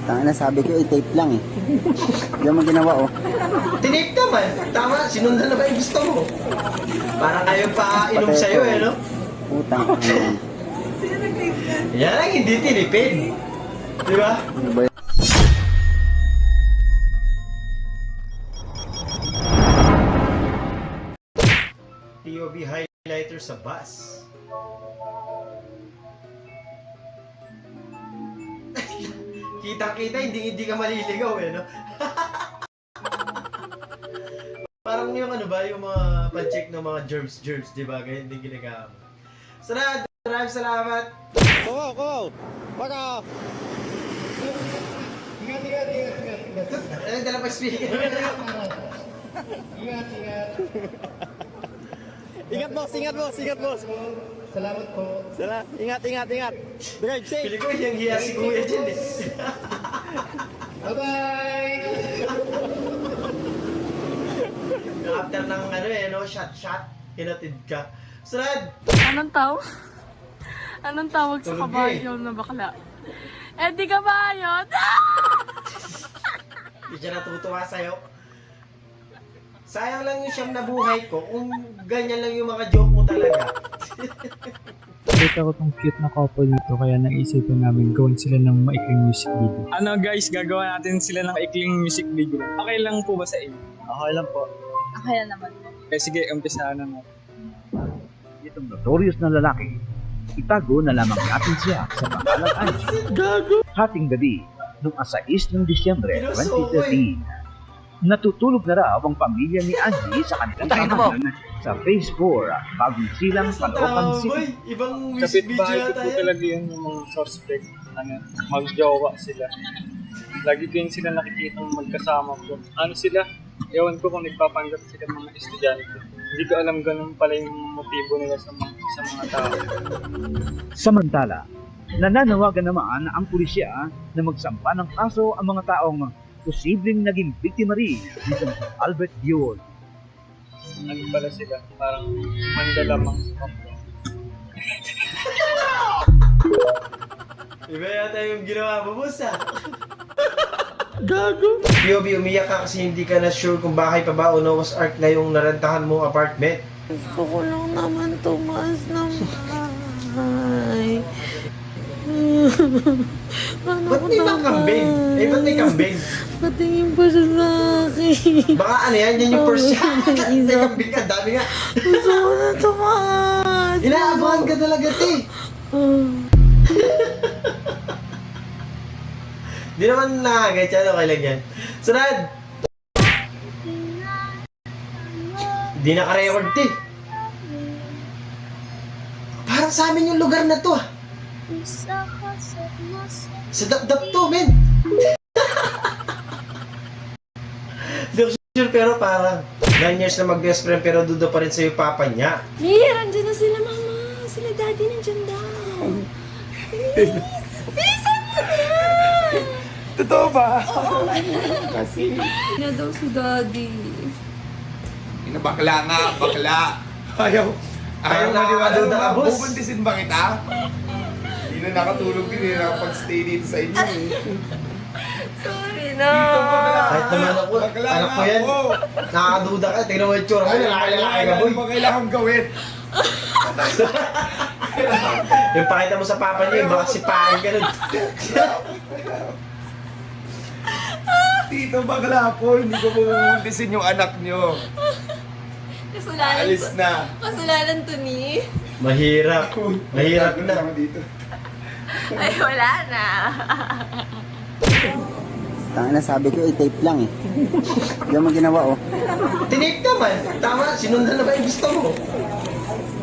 Tangina, sabi ko i-tape lang eh. Hindi mo ginawa oh. Tinape naman. Tama, sinundan na ba yung gusto mo? Parang ayaw pa inom Pati sa'yo ito, eh, no? Putang ina. Yan lang, hindi tinipid. Di ba? Ano ba yun? POV highlighter sa bus. Kitang-kita, hindi ka maliligaw eh, no? Parang yung ano ba, yung mga pa-check ng mga germs, di ba? Ganyan din ginagawa mo. Salamat! Maraming salamat! Go! Baka! Ano dala pa speaker? Ingat boss! Salamat po. Ingat! Drive safe! Pili ko yung hiya si Kuya dyan eh. Bye-bye! After ng ano eh, no? Shot, hinatid ka. Sarad! Anong tawag sa Tulog kabayo na bakla? Eh di kabayo! Hindi siya natutuwa sa'yo. Sayang lang yung siyam na buhay ko kung ganyan lang yung mga joke mo talaga. Nakita ko tong cute na couple dito kaya naisipan namin gawin sila ng maikling music video. Ano guys, gagawa natin sila ng maikling music video. Okay lang po ba sa inyo? Okay lang po. Okay na naman. Kaya sige, umpisahan na natin. Itong notorious na lalaki, itago na lamang natin siya sa pangalang Angie. Hating gabi, noong 6 ng Disyembre 2013, natutulog na raw ang pamilya ni Angie sa kanilang tahanan sa Phase 4, bagong silang Caloocan boy! City. Ibang Sa music video pitbahay ko yata po yan. talaga yun yung mga suspect. Magjowa sila. Lagi ko yun sila nakikita magkasama ko. Ano sila? Ewan ko kung nagpapanggap sila mga estudyante. Hindi ko alam ganun pala yung motibo nila sa mga tao. Samantala, nananawagan naman ang pulisya na magsampa ng kaso ang mga taong posibleng naging biktima rin nitong Albert Buell. Ano pala sila? Parang mandalamang sa kapwa. Iba yata yung ginawa mo, boss ah. Gago! POV, umiyak ka kasi hindi ka na sure kung bahay pa ba o Noah's Ark na yung narentahan mong apartment. Gusto ko lang naman tumaas ng bahay. Ba't may mga kambing? Eh, ba't may kambing? Patingin pa siya sa akin. Baka ano yan yung first shot. May kambing ka, dami nga. Gusto ko na tumaas. Inaabangan ka talaga, te. Di naman nakagay siya, okay lang yan. Sunod! Di naka-record, te. Parang sa amin yung lugar na to, ah. Sa dap-dap to, men. Hindi ko sure, pero parang 9 years na mag-best friend pero duda pa rin sa'yo papa niya. Mir, andyan na sila mama. Sila daddy nandiyan daw. Bilisan mo na! Totoo ba? Kasi na daw si daddy. Bakla nga, bakla. Ayaw maniwala nakakaduda ka, na. boss. Bubuntisin ba kita? Hindi na nakatulog din eh. Nakapag-stay dito sa inyo eh. Sorry na. Kahit naman ako, Bakla anak ko nga yan. ako. Nakakaduda ka, tingnan mo yung tsura mo, lalaki ka, boy. Ano ba kailangan gawin? Yung pakita mo sa papa niya, yung baka sipahin ka nun. Tito, bakla po. Hindi ko bubuntisin yung anak nyo. Kasalanan Alis na. Kasalanan to ni. Mahirap. Mahirap na. Dito. Ay, wala na. Tangina, sabi ko i-tape lang eh. Hindi mo ginawa oh. Tinape naman. Tama, sinundan na ba yung gusto mo?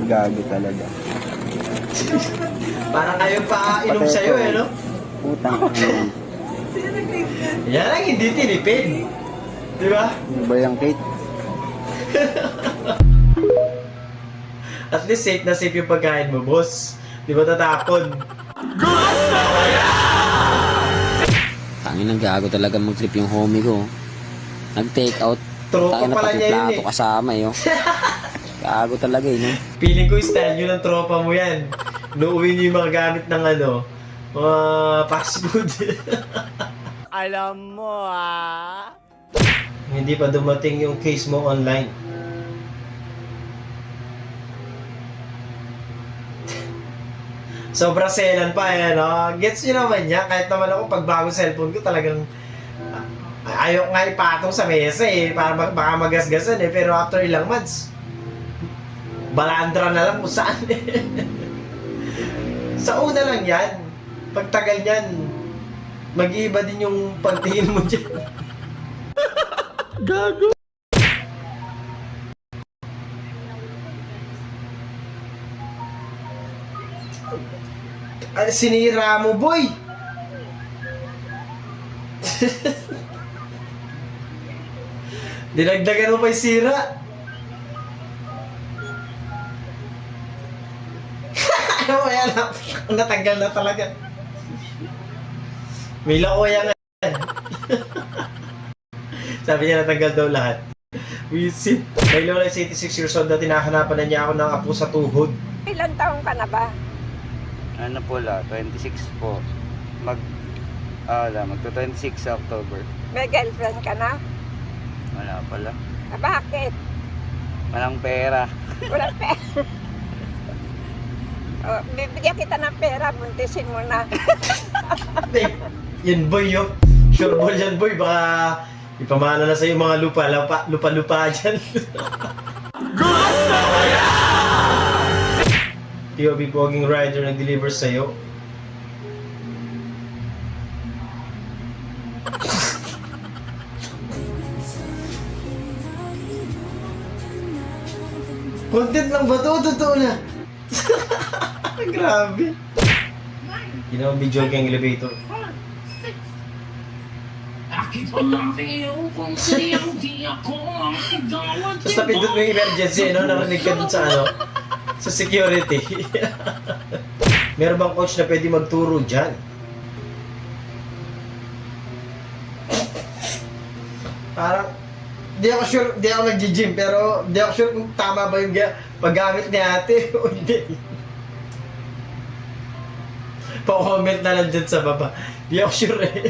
Gago talaga. Parang ayaw pa inom Pati sa'yo ito, eh, no? Putang ina. Yan lang, hindi tinipid. Di ba? Ano ba yung Kate? At least safe na safe yung pagkain mo, boss. Di ba tatapon? Tangin ng gago talaga mag-trip yung homie ko. Nag-take out. Tropa Tayo na pala pati niya yun plato eh. kasama eh. Oh. Gago talaga eh. No? Feeling ko style yun ng tropa mo yan. Nuuwi niyo yung mga gamit ng ano, mga fast food. Alam mo, ah. Hindi pa dumating yung case mo online. Sobrang selan pa eh, no? Gets nyo naman niya. Kahit naman ako, pag bago cellphone ko, talagang ayaw nga ipatong sa mesa eh. Para baka magasgasan eh. Pero after ilang months, balandra na lang kung saan eh. Sa una lang yan. Pagtagal niyan, mag-iiba din yung pagtingin mo dyan. Gago! Sinira mo, boy! Dinagdagan mo pa yung sira. Ano yan? Natanggal na talaga. May lakoya nga. Sabi niya natanggal daw lahat. Wisit. May lola 86 years old na tinahanapan na niya ako ng apo sa tuhod. Ilan taong ka na ba? Ano po la? 26 po. Magto-26 sa October. May girlfriend ka na? Wala pala. Bakit? Walang pera. Walang pera. Oh, bibigyan kita ng pera, buntisin mo na. Yan boy yo. Sure ball yan boy. Baka ipamana na sa'yo mga lupa dyan. POV Poging Rider nag-deliver sa'yo. Content lang ba ito? Totoo na. Grabe. Ginawa video kayong elevator. Tapos napindot mo yung emergency, no? Narinig ka dun sa ano? Sa security. Meron bang coach na pwede magturo dyan? Parang, di ako sure, di ako nag-gym, pero di ako sure kung tama ba yung paggamit ni ate o hindi. Pa-comment na lang dyan sa baba. Di ako sure eh.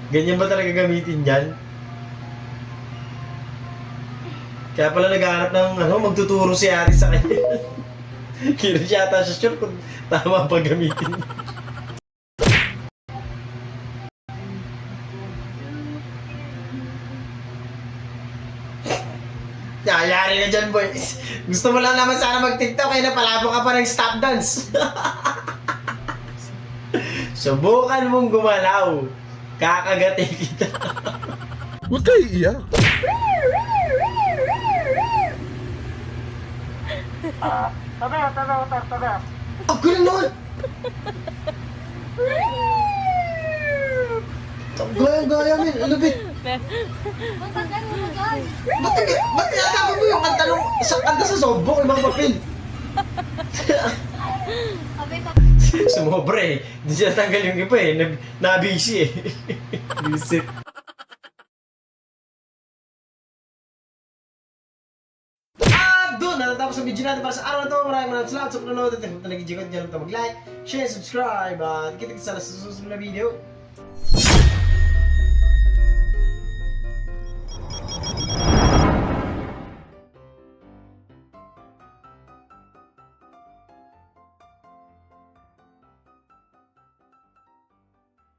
Ganyan ba talaga gamitin yan? Kaya pala naghahanap ng magtuturo si ate sa kanya. Kira siya ata siya sure kung tama pa gamitin. Nangyayari na dyan, boy. Gusto mo lang naman sana mag-TikTok, kaya napalabo ka pa ng stop dance. Subukan mong gumalaw. Kakagati kita. Huwag kayo iiyak. Ang gulo naman! Ang gaya-gaya, min. Ano, bin? Ba't tinatapon mo yung kanta nung isang kanta sa sobo, ibang papel? Sumobra eh. Hindi siya natanggal yung iba eh. Nabisi eh. Visit. Doon, natatapos ang video natin para sa araw na ito. Maraming salamat sa panonood at kung nag-enjoy ka dyan, mag-like, share, subscribe at kita-kita sa susunod na video.